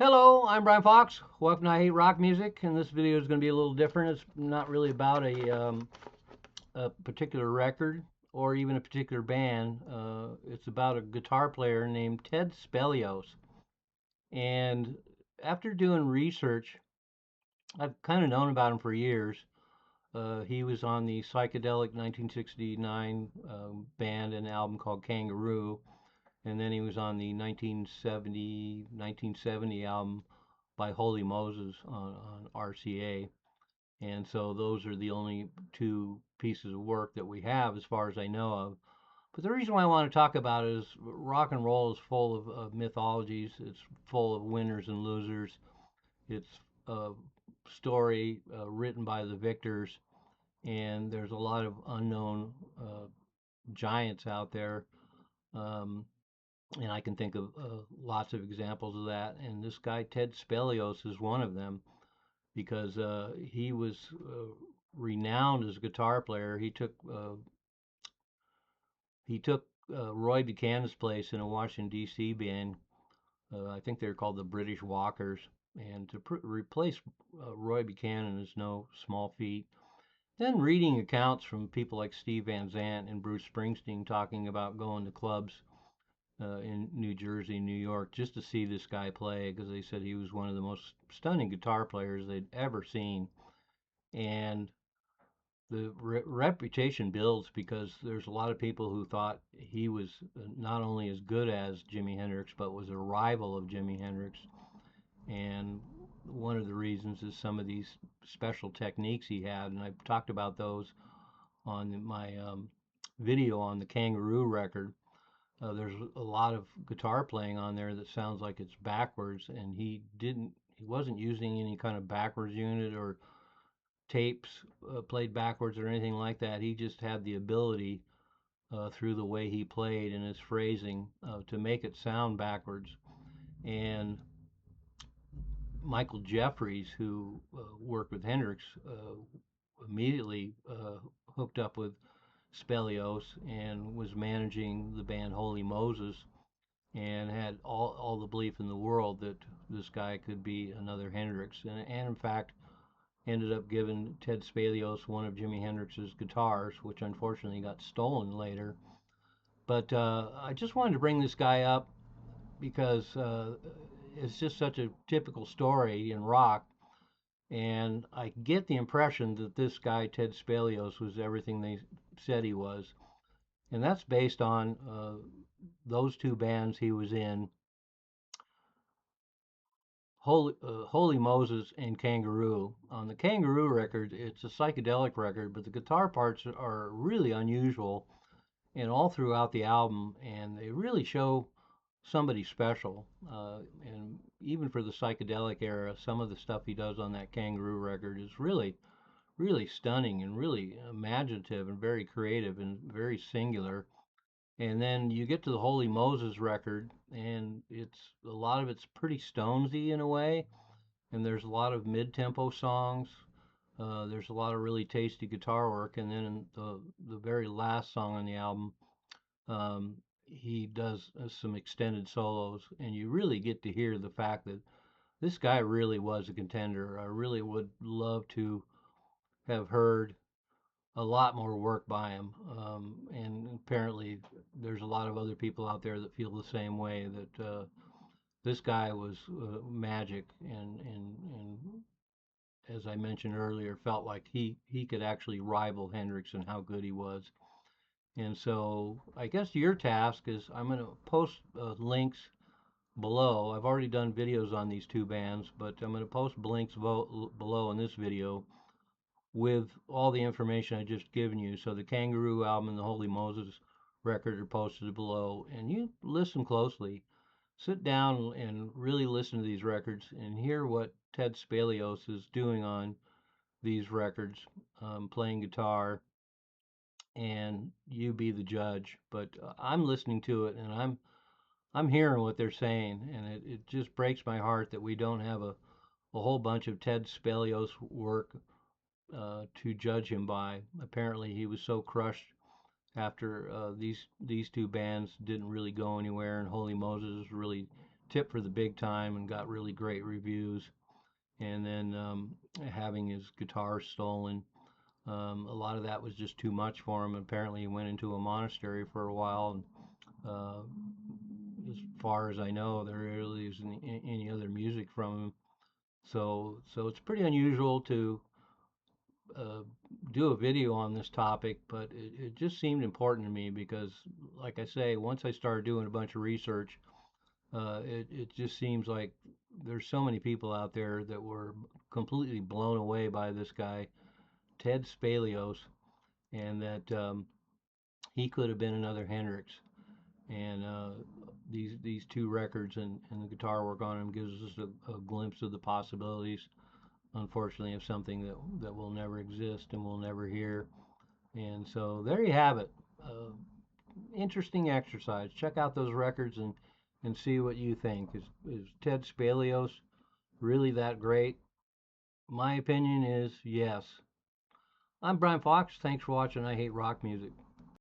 Hello, I'm Brian Fox. Welcome to I Hate Rock Music, and this video is going to be a little different. It's not really about a particular record or even a particular band. It's about a guitar player named Ted Spelios. And after doing research, I've kind of known about him for years. He was on the psychedelic 1969 band and album called Kangaroo, and then he was on the 1970 album by Holy Moses on RCA. And so those are the only two pieces of work that we have as far as I know of. But the reason why I want to talk about it is rock and roll is full of mythologies. It's full of winners and losers. It's a story written by the victors, and there's a lot of unknown giants out there. Um, and I can think of lots of examples of that. And this guy Ted Spelios is one of them because he was renowned as a guitar player. He took Roy Buchanan's place in a Washington D.C. band. I think they're called the British Walkers, and to replace Roy Buchanan is no small feat. Then reading accounts from people like Steve Van Zandt and Bruce Springsteen talking about going to clubs in New Jersey, New York, just to see this guy play because they said he was one of the most stunning guitar players they'd ever seen. And the reputation builds because there's a lot of people who thought he was not only as good as Jimi Hendrix, but was a rival of Jimi Hendrix. And one of the reasons is some of these special techniques he had, and I've talked about those on my video on the Kangaroo record. There's a lot of guitar playing on there that sounds like it's backwards, and he wasn't using any kind of backwards unit or tapes played backwards or anything like that. He just had the ability through the way he played and his phrasing to make it sound backwards. And Michael Jeffries, who worked with Hendrix, immediately hooked up with Spelios and was managing the band Holy Moses and had all the belief in the world that this guy could be another Hendrix. And in fact, ended up giving Ted Spelios one of Jimi Hendrix's guitars, which unfortunately got stolen later. But I just wanted to bring this guy up because it's just such a typical story in rock. And I get the impression that this guy, Ted Spelios, was everything they said he was. And that's based on those two bands he was in, Holy Moses and Kangaroo. On the Kangaroo record, it's a psychedelic record, but the guitar parts are really unusual and all throughout the album, and they really show somebody special. And even for the psychedelic era, some of the stuff he does on that Kangaroo record is really, really stunning and really imaginative and very creative and very singular. And then you get to the Holy Moses record, and a lot of it's pretty stonesy in a way, and there's a lot of mid-tempo songs. There's a lot of really tasty guitar work, and then in the very last song on the album, he does some extended solos, and you really get to hear the fact that this guy really was a contender. I really would love to have heard a lot more work by him. And apparently, there's a lot of other people out there that feel the same way that this guy was magic, and as I mentioned earlier, felt like he could actually rival Hendrix and how good he was. And so, I guess your task is I'm going to post links below. I've already done videos on these two bands, but I'm going to post links below in this video with all the information I just given you. So the Kangaroo album and the Holy Moses record are posted below, and you listen closely. Sit down and really listen to these records and hear what Ted Spelios is doing on these records, playing guitar, and you be the judge. But I'm listening to it, and I'm hearing what they're saying, and it just breaks my heart that we don't have a whole bunch of Ted Spelios work to judge him by. Apparently, he was so crushed after these two bands didn't really go anywhere, and Holy Moses really tipped for the big time and got really great reviews. And then having his guitar stolen, a lot of that was just too much for him. Apparently, he went into a monastery for a while, and uh, as far as I know, there really isn't any other music from him. So it's pretty unusual to uh, do a video on this topic, but it just seemed important to me because, like I say, once I started doing a bunch of research, it just seems like there's so many people out there that were completely blown away by this guy, Ted Spelios, and that he could have been another Hendrix. And these two records and the guitar work on them gives us a glimpse of the possibilities, unfortunately, of something that will never exist and we'll never hear. And so there you have it. Uh, Interesting exercise. Check out those records and see what you think. Is Ted Spelios really that great? My opinion is yes. I'm Brian Fox. Thanks for watching I Hate Rock Music.